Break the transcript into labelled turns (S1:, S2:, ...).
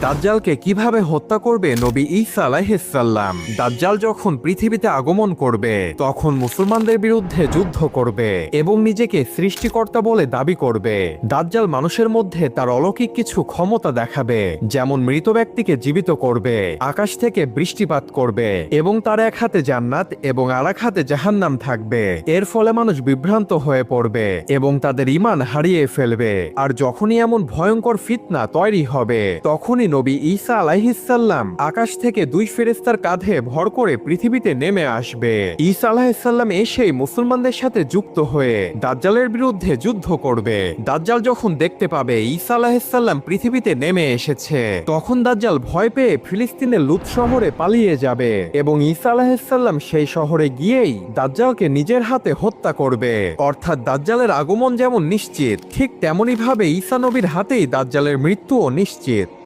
S1: দাজ্জালকে কিভাবে হত্যা করবে নবী ঈসা আলাইহিস সালাম। দাজ্জাল যখন পৃথিবীতে আগমন করবে তখন মুসলমানদের বিরুদ্ধে যুদ্ধ করবে এবং নিজেকে সৃষ্টিকর্তা বলে দাবি করবে। দাজ্জাল মানুষের মধ্যে তার অলৌকিক কিছু ক্ষমতা দেখাবে, যেমন মৃত ব্যক্তিকে জীবিত করবে, আকাশ থেকে বৃষ্টিপাত করবে এবং তার এক হাতে জান্নাত এবং আরেক হাতে জাহান্নাম থাকবে। এর ফলে মানুষ বিভ্রান্ত হয়ে পড়বে এবং তাদের ঈমান হারিয়ে ফেলবে। আর যখনই এমন ভয়ঙ্কর ফিতনা তৈরি হবে তখনই নবী ঈসা আলাইহিস সালাম আকাশ থেকে দুই ফেরেশতার কাঁধে ভর করে পৃথিবীতে নেমে আসবে। ঈসা আলাইহিস সালাম এসেই মুসলমানদের সাথে যুক্ত হয়ে দাজ্জালের বিরুদ্ধে যুদ্ধ করবে। দাজ্জাল যখন দেখতে পাবে ঈসা আলাইহিস সালাম পৃথিবীতে নেমে এসেছে তখন দাজ্জাল ভয় পেয়ে ফিলিস্তিনের লুত শহরে পালিয়ে যাবে এবং ঈসা আলাইহিস সালাম সেই শহরে গিয়েই দাজ্জালকে নিজের হাতে হত্যা করবে। অর্থাৎ দাজ্জালের আগমন যেমন নিশ্চিত, ঠিক তেমনি ভাবে ঈসা নবীর হাতেই দাজ্জালের মৃত্যুও নিশ্চিত।